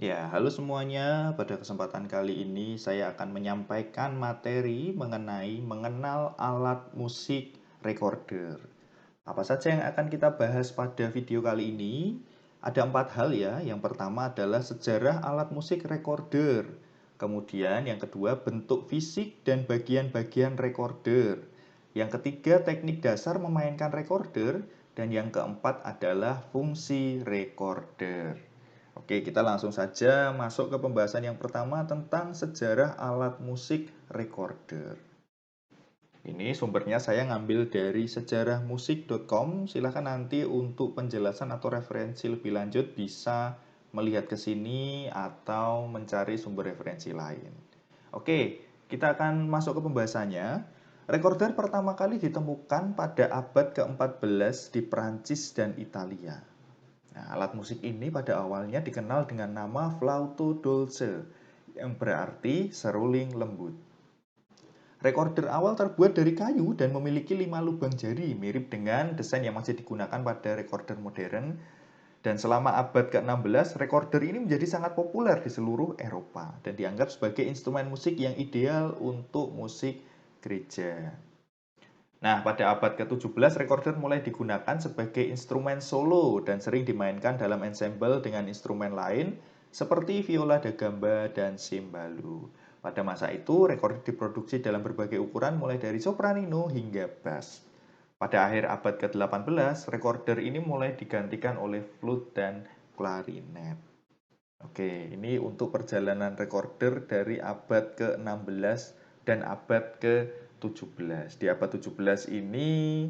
Ya, halo semuanya. Pada kesempatan kali ini saya akan menyampaikan materi mengenai mengenal alat musik recorder. Apa saja yang akan kita bahas pada video kali ini? Ada 4 hal ya. Yang pertama adalah sejarah alat musik recorder. Kemudian yang kedua bentuk fisik dan bagian-bagian recorder. Yang ketiga teknik dasar memainkan recorder. Dan yang keempat adalah fungsi recorder. Oke, kita langsung saja masuk ke pembahasan yang pertama tentang sejarah alat musik recorder. Ini sumbernya saya ngambil dari sejarahmusik.com. Silahkan nanti untuk penjelasan atau referensi lebih lanjut bisa melihat ke sini atau mencari sumber referensi lain. Oke, kita akan masuk ke pembahasannya. Recorder pertama kali ditemukan pada abad ke-14 di Prancis dan Italia. Nah, alat musik ini pada awalnya dikenal dengan nama flauto dolce, yang berarti seruling lembut. Recorder awal terbuat dari kayu dan memiliki 5 lubang jari, mirip dengan desain yang masih digunakan pada recorder modern. Dan selama abad ke-16, recorder ini menjadi sangat populer di seluruh Eropa dan dianggap sebagai instrumen musik yang ideal untuk musik gereja. Nah, pada abad ke-17, recorder mulai digunakan sebagai instrumen solo dan sering dimainkan dalam ensemble dengan instrumen lain seperti viola da gamba dan cembalo. Pada masa itu, recorder diproduksi dalam berbagai ukuran mulai dari sopranino hingga bass. Pada akhir abad ke-18, recorder ini mulai digantikan oleh flute dan klarinet. Oke, ini untuk perjalanan recorder dari abad ke-16 dan abad ke-17. Di abad 17 ini,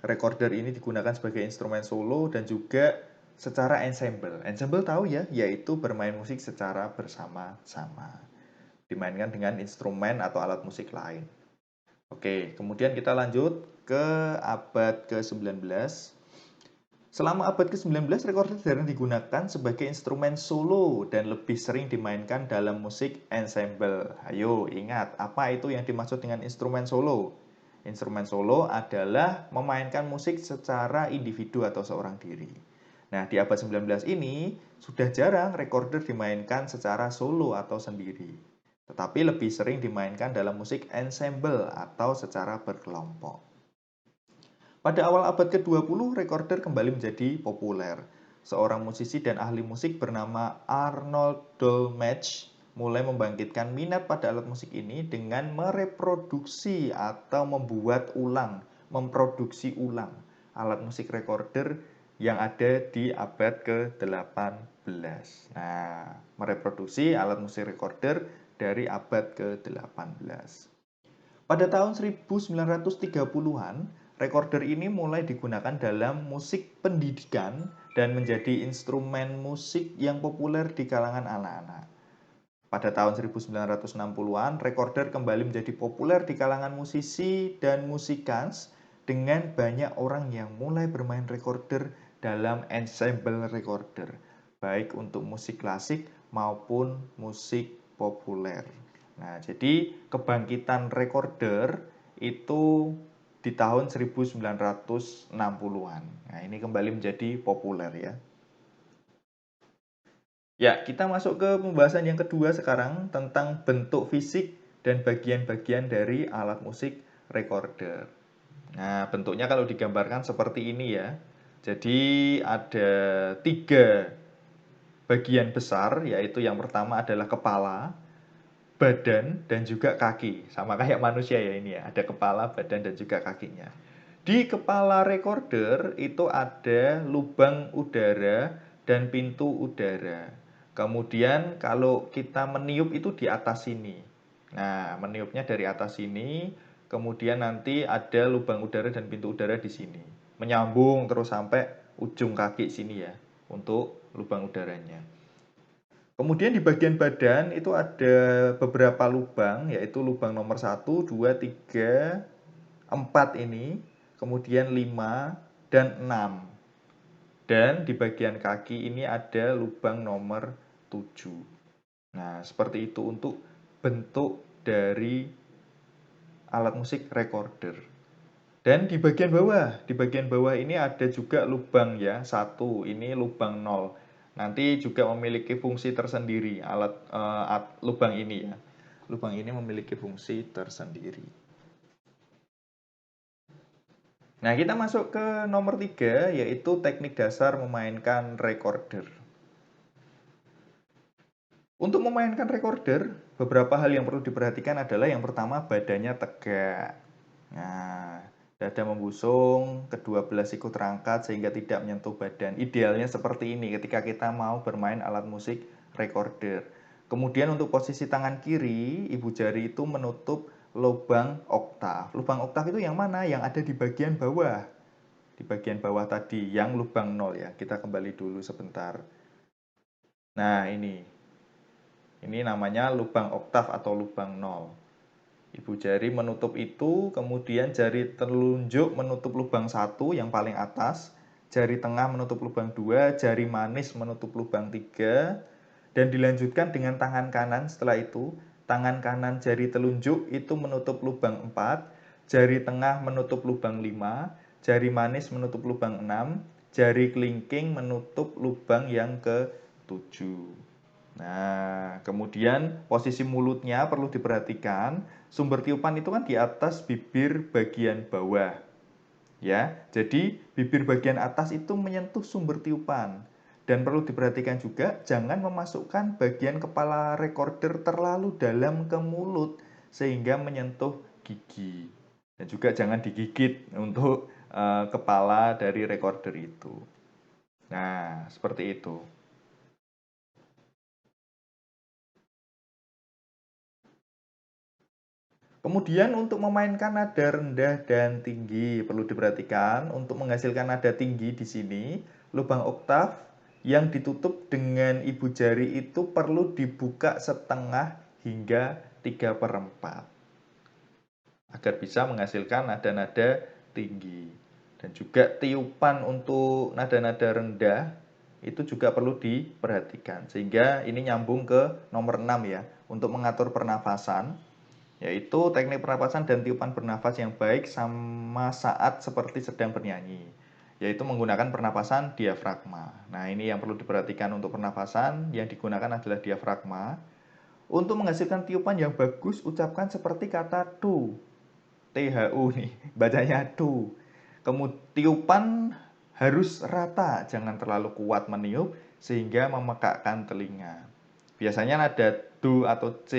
recorder ini digunakan sebagai instrumen solo dan juga secara ensemble. Ensemble tahu ya, yaitu bermain musik secara bersama-sama. Dimainkan dengan instrumen atau alat musik lain. Oke, kemudian kita lanjut ke abad ke-19. Selama abad ke-19, recorder jarang digunakan sebagai instrumen solo dan lebih sering dimainkan dalam musik ensemble. Ayo, ingat, apa itu yang dimaksud dengan instrumen solo? Instrumen solo adalah memainkan musik secara individu atau seorang diri. Nah, di abad 19 ini, sudah jarang recorder dimainkan secara solo atau sendiri. Tetapi lebih sering dimainkan dalam musik ensemble atau secara berkelompok. Pada awal abad ke-20, recorder kembali menjadi populer. Seorang musisi dan ahli musik bernama Arnold Dolmetsch mulai membangkitkan minat pada alat musik ini dengan mereproduksi atau memproduksi ulang alat musik recorder yang ada di abad ke-18. Nah, mereproduksi alat musik recorder dari abad ke-18. Pada tahun 1930-an, recorder ini mulai digunakan dalam musik pendidikan dan menjadi instrumen musik yang populer di kalangan anak-anak. Pada tahun 1960-an, recorder kembali menjadi populer di kalangan musisi dan musikans dengan banyak orang yang mulai bermain recorder dalam ensemble recorder, baik untuk musik klasik maupun musik populer. Nah, jadi kebangkitan recorder itu di tahun 1960-an. Nah, ini kembali menjadi populer ya. Ya, kita masuk ke pembahasan yang kedua sekarang tentang bentuk fisik dan bagian-bagian dari alat musik recorder. Nah, bentuknya kalau digambarkan seperti ini ya. Jadi ada 3 bagian besar, yaitu yang pertama adalah kepala, badan, dan juga kaki. Sama kayak manusia ya ini ya, ada kepala, badan, dan juga kakinya. Di kepala recorder itu ada lubang udara dan pintu udara. Kemudian kalau kita meniup itu di atas sini. Nah, meniupnya dari atas sini, kemudian nanti ada lubang udara dan pintu udara di sini. Menyambung terus sampai ujung kaki sini ya, untuk lubang udaranya. Kemudian di bagian badan itu ada beberapa lubang, yaitu lubang nomor 1, 2, 3, 4 ini, kemudian 5, dan 6. Dan di bagian kaki ini ada lubang nomor 7. Nah, seperti itu untuk bentuk dari alat musik recorder. Dan di bagian bawah ini ada juga lubang ya, 1, ini lubang 0. Nanti juga memiliki fungsi tersendiri lubang ini ya. Lubang ini memiliki fungsi tersendiri. Nah, kita masuk ke nomor 3, yaitu teknik dasar memainkan recorder. Untuk memainkan recorder, beberapa hal yang perlu diperhatikan adalah yang pertama, badannya tegak. Nah, dada membusung, kedua belah siku terangkat sehingga tidak menyentuh badan. Idealnya seperti ini ketika kita mau bermain alat musik recorder. Kemudian untuk posisi tangan kiri, ibu jari itu menutup lubang oktav. Lubang oktav itu yang mana? Yang ada di bagian bawah. Di bagian bawah tadi, yang lubang 0 ya. Kita kembali dulu sebentar. Nah, ini. Ini namanya lubang oktav atau lubang 0. Ibu jari menutup itu, kemudian jari telunjuk menutup lubang 1 yang paling atas, jari tengah menutup lubang 2, jari manis menutup lubang 3, dan dilanjutkan dengan tangan kanan setelah itu. Tangan kanan jari telunjuk itu menutup lubang 4, jari tengah menutup lubang 5, jari manis menutup lubang 6, jari kelingking menutup lubang yang ke-7. Nah, kemudian posisi mulutnya perlu diperhatikan. Sumber tiupan itu kan di atas bibir bagian bawah. Ya, jadi bibir bagian atas itu menyentuh sumber tiupan. Dan perlu diperhatikan juga jangan memasukkan bagian kepala recorder terlalu dalam ke mulut sehingga menyentuh gigi. Dan juga jangan digigit untuk kepala dari recorder itu. Nah, seperti itu. Kemudian untuk memainkan nada rendah dan tinggi, perlu diperhatikan untuk menghasilkan nada tinggi di sini, lubang oktav yang ditutup dengan ibu jari itu perlu dibuka setengah hingga 3/4 agar bisa menghasilkan nada-nada tinggi. Dan juga tiupan untuk nada-nada rendah itu juga perlu diperhatikan. Sehingga ini nyambung ke nomor 6 ya, untuk mengatur pernafasan, yaitu teknik pernapasan dan tiupan bernafas yang baik sama saat seperti sedang bernyanyi, yaitu menggunakan pernapasan diafragma. Nah, ini yang perlu diperhatikan untuk pernapasan yang digunakan adalah diafragma. Untuk menghasilkan tiupan yang bagus, ucapkan seperti kata tu, THU nih, bacanya tu. Kemudian tiupan harus rata, jangan terlalu kuat meniup sehingga memekakkan telinga. Biasanya nada do atau c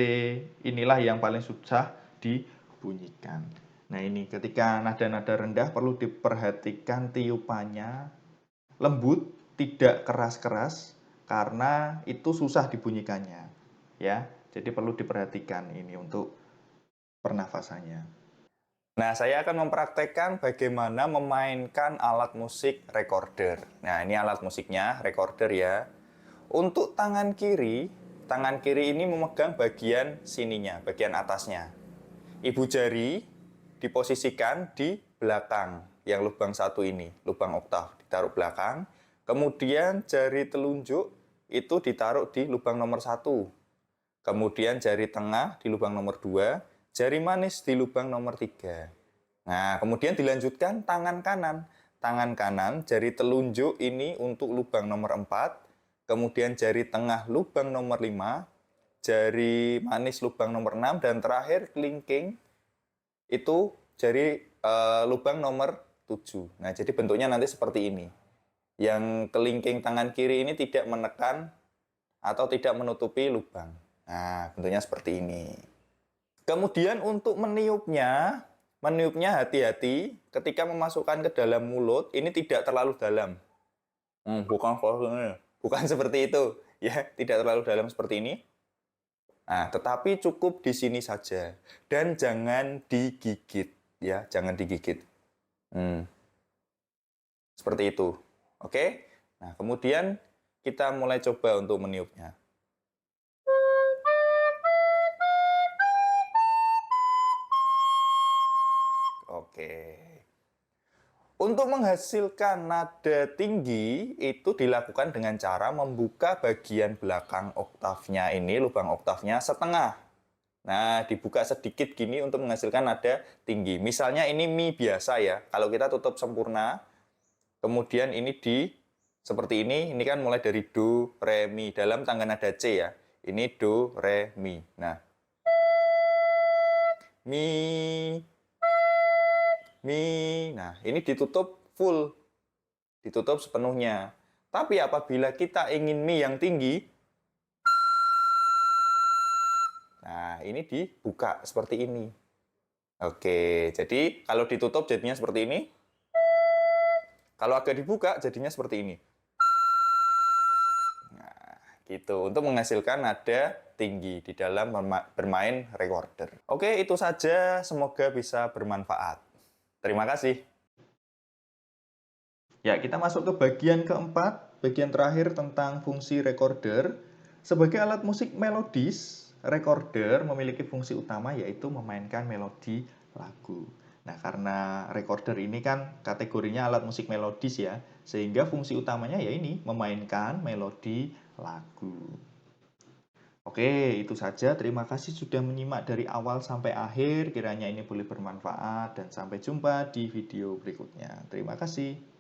inilah yang paling susah dibunyikan. Nah, ini ketika nada-nada rendah perlu diperhatikan tiupannya lembut, tidak keras-keras karena itu susah dibunyikannya. Ya, jadi perlu diperhatikan ini untuk pernafasannya. Nah, saya akan mempraktekkan bagaimana memainkan alat musik recorder. Nah, ini alat musiknya, recorder ya. Untuk tangan kiri ini memegang bagian sininya, bagian atasnya. Ibu jari diposisikan di belakang, yang lubang 1 ini, lubang oktav, ditaruh belakang. Kemudian jari telunjuk itu ditaruh di lubang nomor 1. Kemudian jari tengah di lubang nomor 2, jari manis di lubang nomor 3. Nah, kemudian dilanjutkan tangan kanan. Tangan kanan, jari telunjuk ini untuk lubang nomor 4, kemudian jari tengah lubang nomor 5, jari manis lubang nomor 6, dan terakhir kelingking itu jari lubang nomor 7. Nah, jadi bentuknya nanti seperti ini. Yang kelingking tangan kiri ini tidak menekan atau tidak menutupi lubang. Nah, bentuknya seperti ini. Kemudian untuk meniupnya hati-hati ketika memasukkan ke dalam mulut, ini tidak terlalu dalam. Bukan seperti itu, ya, tidak terlalu dalam seperti ini. Nah, tetapi cukup di sini saja dan jangan digigit, ya, jangan digigit. Seperti itu. Oke? Nah, kemudian kita mulai coba untuk meniupnya. Oke. Untuk menghasilkan nada tinggi itu dilakukan dengan cara membuka bagian belakang oktavnya ini, lubang oktavnya setengah. Nah, dibuka sedikit gini untuk menghasilkan nada tinggi. Misalnya ini mi biasa ya, kalau kita tutup sempurna, kemudian ini seperti ini kan mulai dari do, re, mi. Dalam tangga nada C ya. Ini do, re, mi. Nah, mi, mi. Nah, ini ditutup full. Ditutup sepenuhnya. Tapi apabila kita ingin mi yang tinggi, nah ini dibuka seperti ini. Oke, jadi kalau ditutup jadinya seperti ini. Kalau agak dibuka jadinya seperti ini. Gitu, untuk menghasilkan nada tinggi di dalam bermain recorder. Oke, itu saja. Semoga bisa bermanfaat. Terima kasih. Ya, kita masuk ke bagian keempat, bagian terakhir tentang fungsi recorder. Sebagai alat musik melodis, recorder memiliki fungsi utama yaitu memainkan melodi lagu. Nah, karena recorder ini kan kategorinya alat musik melodis ya, sehingga fungsi utamanya ya ini, memainkan melodi lagu. Oke, itu saja. Terima kasih sudah menyimak dari awal sampai akhir. Kiranya ini boleh bermanfaat dan sampai jumpa di video berikutnya. Terima kasih.